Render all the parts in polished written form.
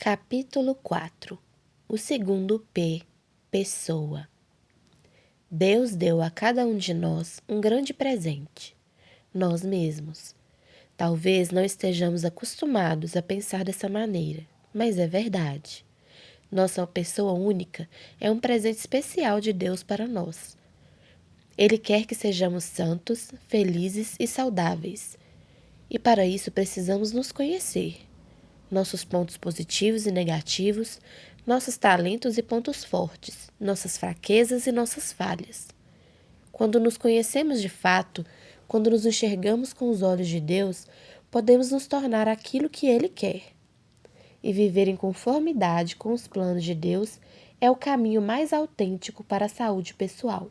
Capítulo 4. O segundo P. Pessoa. Deus deu a cada um de nós um grande presente, nós mesmos. Talvez não estejamos acostumados a pensar dessa maneira, mas é verdade. Nossa pessoa única é um presente especial de Deus para nós. Ele quer que sejamos santos, felizes e saudáveis. E para isso precisamos nos conhecer. Nossos pontos positivos e negativos, nossos talentos e pontos fortes, nossas fraquezas e nossas falhas. Quando nos conhecemos de fato, quando nos enxergamos com os olhos de Deus, podemos nos tornar aquilo que Ele quer. E viver em conformidade com os planos de Deus é o caminho mais autêntico para a saúde pessoal.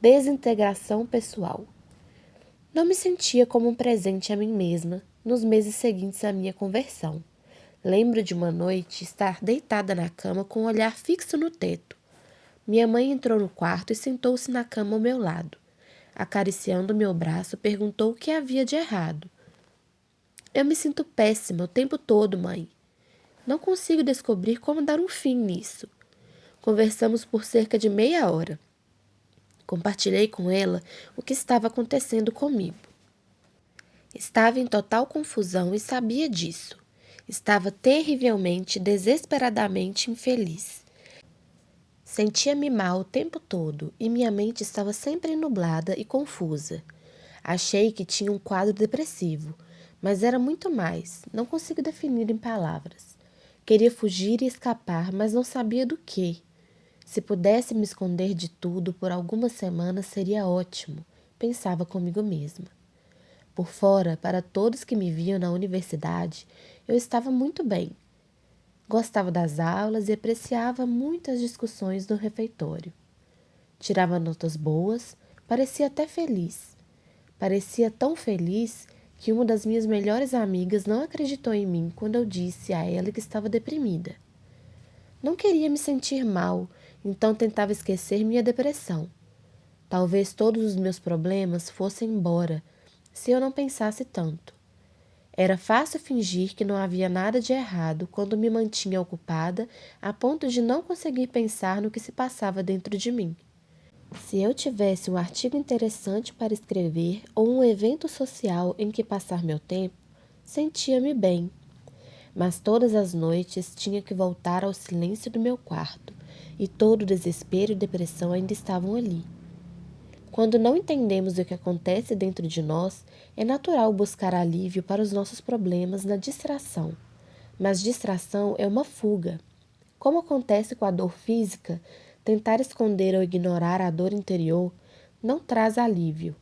Desintegração pessoal. Não me sentia como um presente a mim mesma nos meses seguintes à minha conversão. Lembro de uma noite estar deitada na cama com o olhar fixo no teto. Minha mãe entrou no quarto e sentou-se na cama ao meu lado. Acariciando meu braço, perguntou o que havia de errado. Eu me sinto péssima o tempo todo, mãe. Não consigo descobrir como dar um fim nisso. Conversamos por cerca de meia hora. Compartilhei com ela o que estava acontecendo comigo. Estava em total confusão e sabia disso. Estava terrivelmente, desesperadamente infeliz. Sentia-me mal o tempo todo e minha mente estava sempre nublada e confusa. Achei que tinha um quadro depressivo, mas era muito mais, não consigo definir em palavras. Queria fugir e escapar, mas não sabia do quê. Se pudesse me esconder de tudo por algumas semanas seria ótimo, pensava comigo mesma. Por fora, para todos que me viam na universidade, eu estava muito bem. Gostava das aulas e apreciava muitas discussões no refeitório. Tirava notas boas, parecia até feliz. Parecia tão feliz que uma das minhas melhores amigas não acreditou em mim quando eu disse a ela que estava deprimida. Não queria me sentir mal, então tentava esquecer minha depressão. Talvez todos os meus problemas fossem embora, se eu não pensasse tanto. Era fácil fingir que não havia nada de errado quando me mantinha ocupada a ponto de não conseguir pensar no que se passava dentro de mim. Se eu tivesse um artigo interessante para escrever ou um evento social em que passar meu tempo, sentia-me bem. Mas todas as noites tinha que voltar ao silêncio do meu quarto, e todo o desespero e depressão ainda estavam ali. Quando não entendemos o que acontece dentro de nós, é natural buscar alívio para os nossos problemas na distração. Mas distração é uma fuga. Como acontece com a dor física, tentar esconder ou ignorar a dor interior não traz alívio.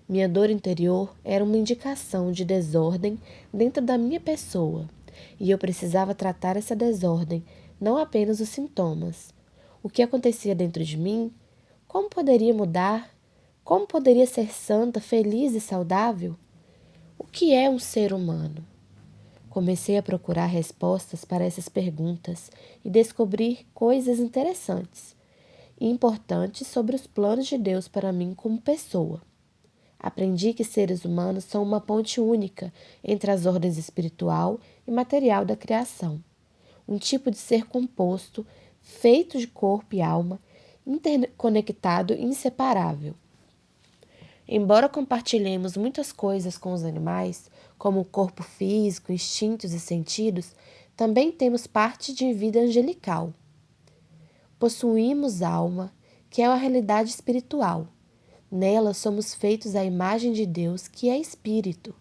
Minha dor interior era uma indicação de desordem dentro da minha pessoa, e eu precisava tratar essa desordem, não apenas os sintomas. O que acontecia dentro de mim? Como poderia mudar? Como poderia ser santa, feliz e saudável? O que é um ser humano? Comecei a procurar respostas para essas perguntas e descobrir coisas interessantes e importantes sobre os planos de Deus para mim como pessoa. Aprendi que seres humanos são uma ponte única entre as ordens espiritual e material da criação, um tipo de ser composto, feito de corpo e alma, interconectado e inseparável. Embora compartilhemos muitas coisas com os animais, como o corpo físico, instintos e sentidos, também temos parte de vida angelical. Possuímos alma, que é a realidade espiritual. Nela somos feitos à imagem de Deus, que é espírito.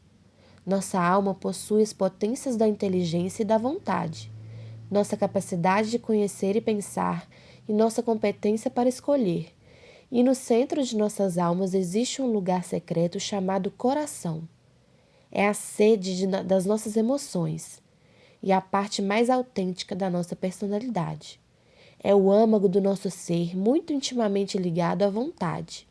Nossa alma possui as potências da inteligência e da vontade, nossa capacidade de conhecer e pensar e nossa competência para escolher. E no centro de nossas almas existe um lugar secreto chamado coração. É a sede das nossas emoções e a parte mais autêntica da nossa personalidade. É o âmago do nosso ser, muito intimamente ligado à vontade,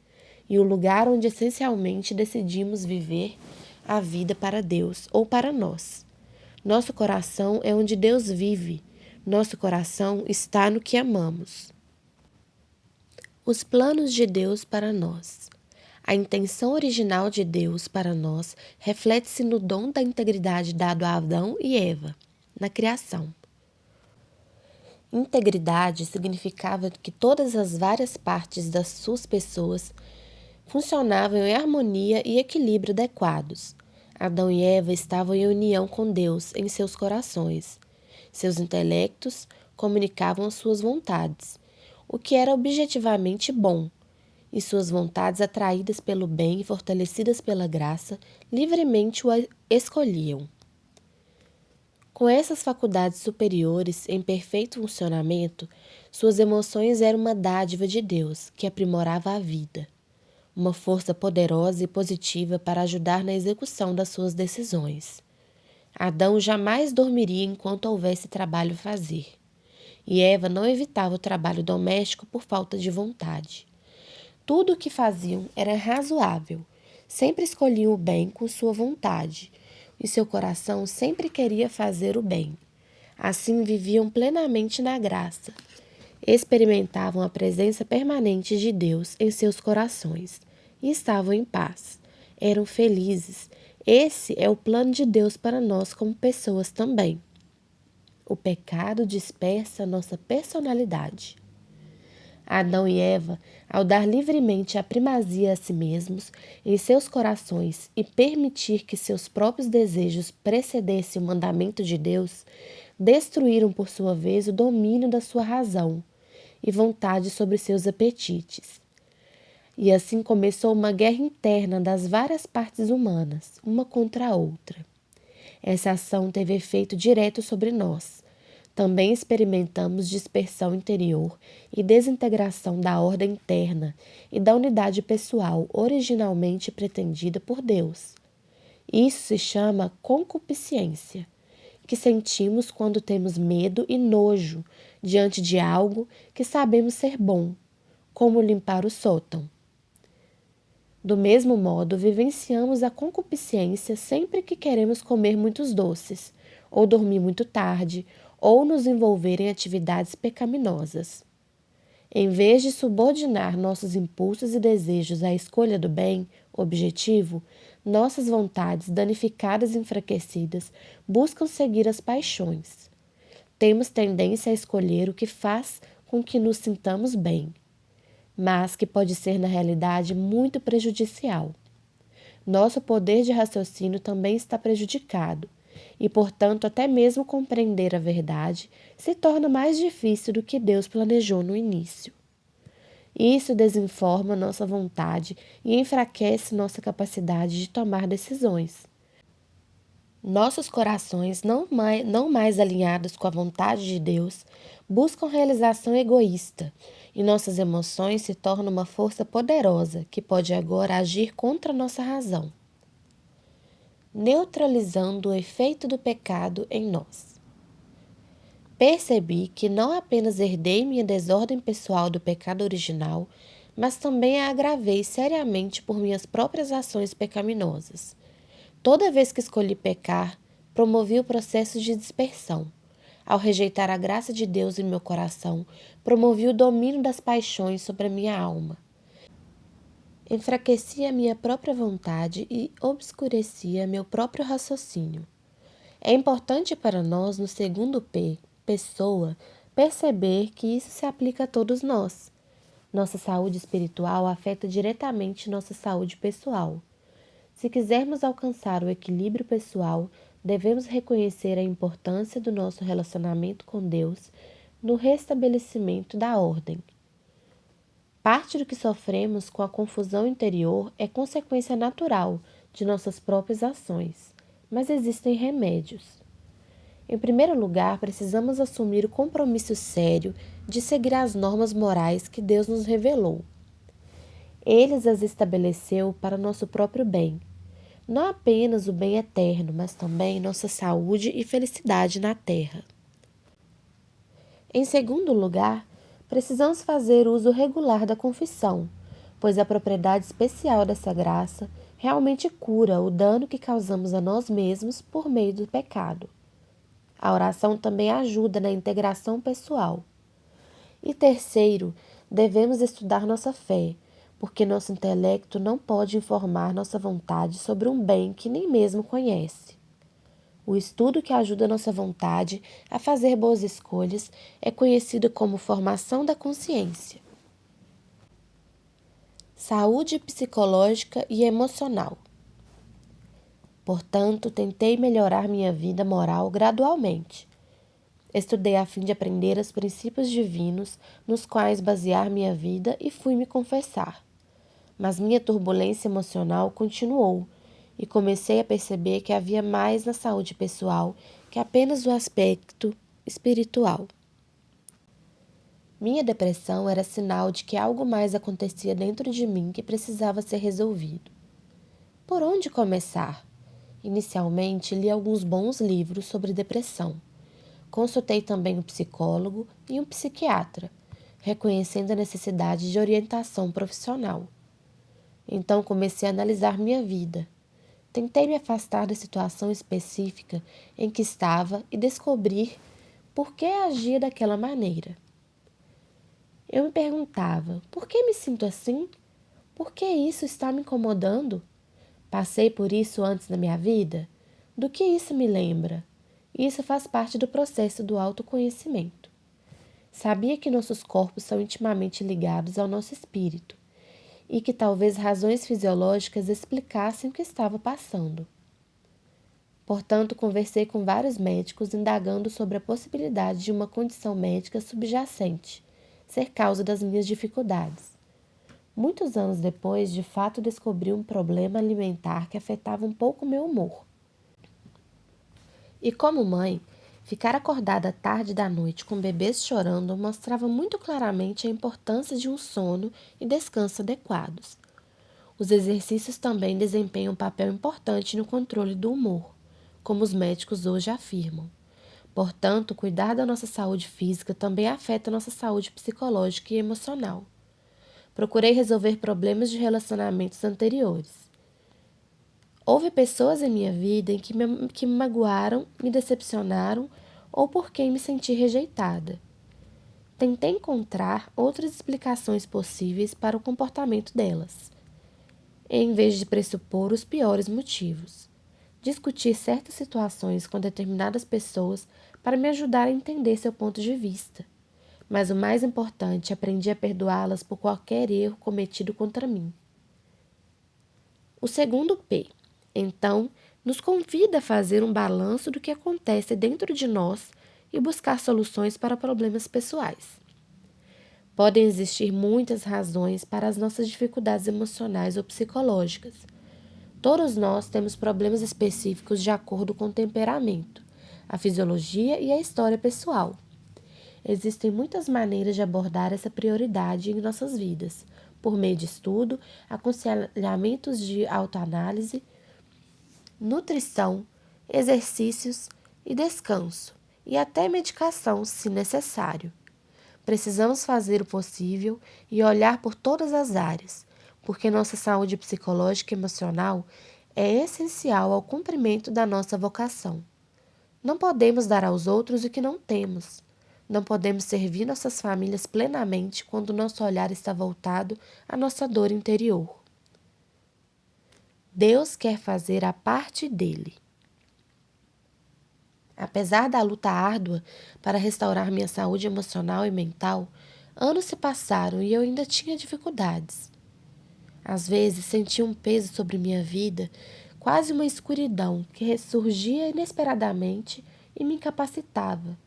e o lugar onde essencialmente decidimos viver a vida para Deus ou para nós. Nosso coração é onde Deus vive. Nosso coração está no que amamos. Os planos de Deus para nós. A intenção original de Deus para nós reflete-se no dom da integridade dado a Adão e Eva. na criação. Integridade significava que todas as várias partes das suas pessoas funcionavam em harmonia e equilíbrio adequados. Adão e Eva estavam em união com Deus em seus corações. Seus intelectos comunicavam suas vontades, o que era objetivamente bom, e suas vontades, atraídas pelo bem e fortalecidas pela graça, livremente o escolhiam. Com essas faculdades superiores em perfeito funcionamento, suas emoções eram uma dádiva de Deus que aprimorava a vida, uma força poderosa e positiva para ajudar na execução das suas decisões. Adão jamais dormiria enquanto houvesse trabalho a fazer, e Eva não evitava o trabalho doméstico por falta de vontade. Tudo o que faziam era razoável, sempre escolhiam o bem com sua vontade, e seu coração sempre queria fazer o bem. Assim viviam plenamente na graça. Experimentavam a presença permanente de Deus em seus corações e estavam em paz. Eram felizes. Esse é o plano de Deus para nós como pessoas também. O pecado dispersa nossa personalidade. Adão e Eva, ao dar livremente a primazia a si mesmos em seus corações e permitir que seus próprios desejos precedessem o mandamento de Deus, destruíram por sua vez o domínio da sua razão e vontade sobre seus apetites. E assim começou uma guerra interna das várias partes humanas, uma contra a outra. Essa ação teve efeito direto sobre nós. Também experimentamos dispersão interior e desintegração da ordem interna e da unidade pessoal originalmente pretendida por Deus. Isso se chama concupiscência, que sentimos quando temos medo e nojo diante de algo que sabemos ser bom, como limpar o sótão. Do mesmo modo, vivenciamos a concupiscência sempre que queremos comer muitos doces, ou dormir muito tarde, ou nos envolver em atividades pecaminosas. Em vez de subordinar nossos impulsos e desejos à escolha do bem, objetivo, nossas vontades danificadas e enfraquecidas buscam seguir as paixões. Temos tendência a escolher o que faz com que nos sintamos bem, mas que pode ser na realidade muito prejudicial. Nosso poder de raciocínio também está prejudicado e, portanto, até mesmo compreender a verdade se torna mais difícil do que Deus planejou no início. Isso desinforma nossa vontade e enfraquece nossa capacidade de tomar decisões. Nossos corações, não mais alinhados com a vontade de Deus, buscam realização egoísta, e nossas emoções se tornam uma força poderosa que pode agora agir contra nossa razão, neutralizando o efeito do pecado em nós. Percebi que não apenas herdei minha desordem pessoal do pecado original, mas também a agravei seriamente por minhas próprias ações pecaminosas. Toda vez que escolhi pecar, promovi o processo de dispersão. Ao rejeitar a graça de Deus em meu coração, promovi o domínio das paixões sobre a minha alma. Enfraquecia a minha própria vontade e obscurecia meu próprio raciocínio. É importante para nós, no segundo P, pessoa, perceber que isso se aplica a todos nós. Nossa saúde espiritual afeta diretamente nossa saúde pessoal. Se quisermos alcançar o equilíbrio pessoal, devemos reconhecer a importância do nosso relacionamento com Deus no restabelecimento da ordem. Parte do que sofremos com a confusão interior é consequência natural de nossas próprias ações, mas existem remédios. Em primeiro lugar, precisamos assumir o compromisso sério de seguir as normas morais que Deus nos revelou. Ele as estabeleceu para nosso próprio bem. Não apenas o bem eterno, mas também nossa saúde e felicidade na terra. Em segundo lugar, precisamos fazer uso regular da confissão, pois a propriedade especial dessa graça realmente cura o dano que causamos a nós mesmos por meio do pecado. A oração também ajuda na integração pessoal. E terceiro, devemos estudar nossa fé, porque nosso intelecto não pode informar nossa vontade sobre um bem que nem mesmo conhece. O estudo que ajuda a nossa vontade a fazer boas escolhas é conhecido como formação da consciência. Saúde psicológica e emocional. Portanto, tentei melhorar minha vida moral gradualmente. Estudei a fim de aprender os princípios divinos nos quais basear minha vida e fui me confessar. Mas minha turbulência emocional continuou e comecei a perceber que havia mais na saúde pessoal que apenas o aspecto espiritual. Minha depressão era sinal de que algo mais acontecia dentro de mim que precisava ser resolvido. Por onde começar? Inicialmente, li alguns bons livros sobre depressão. Consultei também um psicólogo e um psiquiatra, reconhecendo a necessidade de orientação profissional. Então comecei a analisar minha vida. Tentei me afastar da situação específica em que estava e descobrir por que agia daquela maneira. Eu me perguntava, por que me sinto assim? Por que isso está me incomodando? Passei por isso antes na minha vida? Do que isso me lembra? Isso faz parte do processo do autoconhecimento. Sabia que nossos corpos são intimamente ligados ao nosso espírito e que talvez razões fisiológicas explicassem o que estava passando. Portanto, conversei com vários médicos indagando sobre a possibilidade de uma condição médica subjacente ser causa das minhas dificuldades. Muitos anos depois, de fato, descobri um problema alimentar que afetava um pouco meu humor. E como mãe, ficar acordada tarde da noite com bebês chorando mostrava muito claramente a importância de um sono e descanso adequados. Os exercícios também desempenham um papel importante no controle do humor, como os médicos hoje afirmam. Portanto, cuidar da nossa saúde física também afeta nossa saúde psicológica e emocional. Procurei resolver problemas de relacionamentos anteriores. Houve pessoas em minha vida em que me magoaram, me decepcionaram ou por quem me senti rejeitada. Tentei encontrar outras explicações possíveis para o comportamento delas, em vez de pressupor os piores motivos. Discuti certas situações com determinadas pessoas para me ajudar a entender seu ponto de vista. Mas o mais importante, aprendi a perdoá-las por qualquer erro cometido contra mim. O segundo P, então, nos convida a fazer um balanço do que acontece dentro de nós e buscar soluções para problemas pessoais. Podem existir muitas razões para as nossas dificuldades emocionais ou psicológicas. Todos nós temos problemas específicos de acordo com o temperamento, a fisiologia e a história pessoal. Existem muitas maneiras de abordar essa prioridade em nossas vidas, por meio de estudo, aconselhamentos de autoanálise, nutrição, exercícios e descanso, e até medicação, se necessário. Precisamos fazer o possível e olhar por todas as áreas, porque nossa saúde psicológica e emocional é essencial ao cumprimento da nossa vocação. Não podemos dar aos outros o que não temos. Não podemos servir nossas famílias plenamente quando nosso olhar está voltado à nossa dor interior. Deus quer fazer a parte dele. Apesar da luta árdua para restaurar minha saúde emocional e mental, anos se passaram e eu ainda tinha dificuldades. Às vezes sentia um peso sobre minha vida, quase uma escuridão que ressurgia inesperadamente e me incapacitava.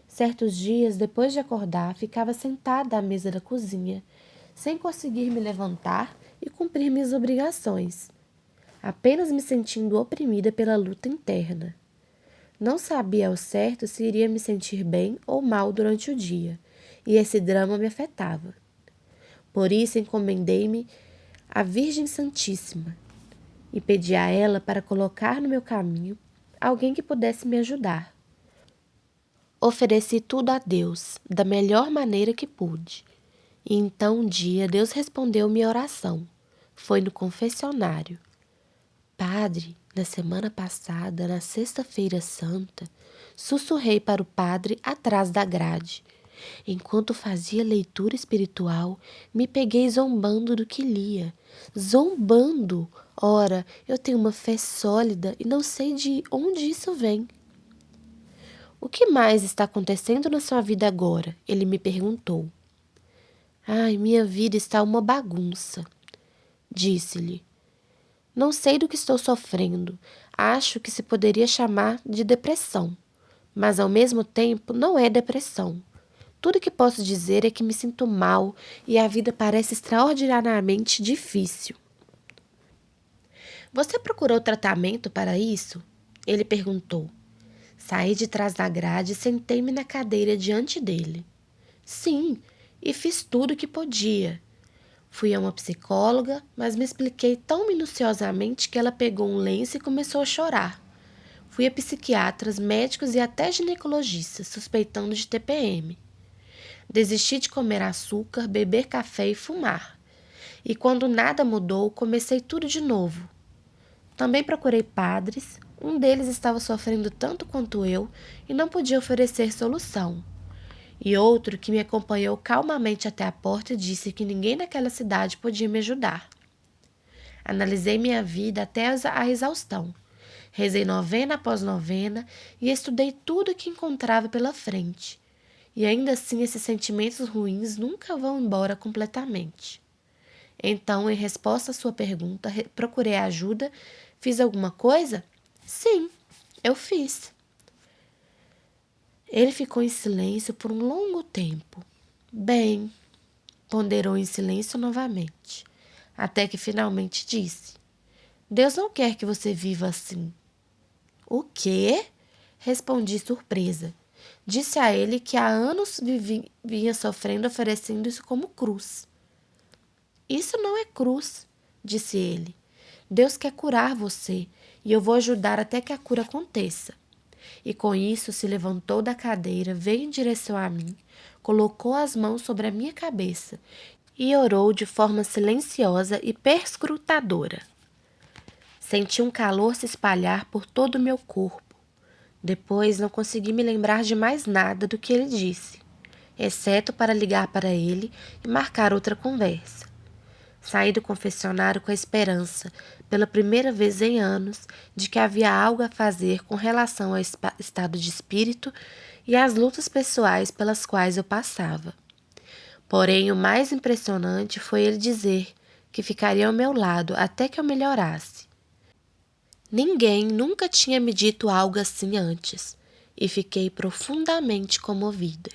Certos dias, depois de acordar, ficava sentada à mesa da cozinha, sem conseguir me levantar e cumprir minhas obrigações, apenas me sentindo oprimida pela luta interna. Não sabia ao certo se iria me sentir bem ou mal durante o dia, e esse drama me afetava. Por isso encomendei-me à Virgem Santíssima e pedi a ela para colocar no meu caminho alguém que pudesse me ajudar. Ofereci tudo a Deus, da melhor maneira que pude. E então um dia Deus respondeu minha oração. Foi no confessionário. Padre, na semana passada, na Sexta-feira Santa, sussurrei para o padre atrás da grade. Enquanto fazia leitura espiritual, me peguei zombando do que lia. Zombando! Ora, eu tenho uma fé sólida e não sei de onde isso vem. O que mais está acontecendo na sua vida agora? Ele me perguntou. Ai, minha vida está uma bagunça, disse-lhe. Não sei do que estou sofrendo. Acho que se poderia chamar de depressão. Mas ao mesmo tempo não é depressão. Tudo que posso dizer é que me sinto mal e a vida parece extraordinariamente difícil. Você procurou tratamento para isso? Ele perguntou. Saí de trás da grade e sentei-me na cadeira diante dele. Sim, e fiz tudo o que podia. Fui a uma psicóloga, mas me expliquei tão minuciosamente que ela pegou um lenço e começou a chorar. Fui a psiquiatras, médicos e até ginecologistas, suspeitando de TPM. Desisti de comer açúcar, beber café e fumar. E quando nada mudou, comecei tudo de novo. Também procurei padres, um deles estava sofrendo tanto quanto eu e não podia oferecer solução. E outro que me acompanhou calmamente até a porta disse que ninguém naquela cidade podia me ajudar. Analisei minha vida até a exaustão. Rezei novena após novena e estudei tudo o que encontrava pela frente. E ainda assim esses sentimentos ruins nunca vão embora completamente. Então, em resposta à sua pergunta, procurei ajuda. Fiz alguma coisa? Sim, eu fiz. Ele ficou em silêncio por um longo tempo. Bem, ponderou em silêncio novamente, até que finalmente disse: Deus não quer que você viva assim. O quê? Respondi surpresa. Disse a ele que há anos vinha sofrendo oferecendo isso como cruz. Isso não é cruz, disse ele. Deus quer curar você e eu vou ajudar até que a cura aconteça. E com isso se levantou da cadeira, veio em direção a mim, colocou as mãos sobre a minha cabeça e orou de forma silenciosa e perscrutadora. Senti um calor se espalhar por todo o meu corpo. Depois não consegui me lembrar de mais nada do que ele disse, exceto para ligar para ele e marcar outra conversa. Saí do confessionário com a esperança, pela primeira vez em anos, de que havia algo a fazer com relação ao estado de espírito e às lutas pessoais pelas quais eu passava. Porém, o mais impressionante foi ele dizer que ficaria ao meu lado até que eu melhorasse. Ninguém nunca tinha me dito algo assim antes, e fiquei profundamente comovida.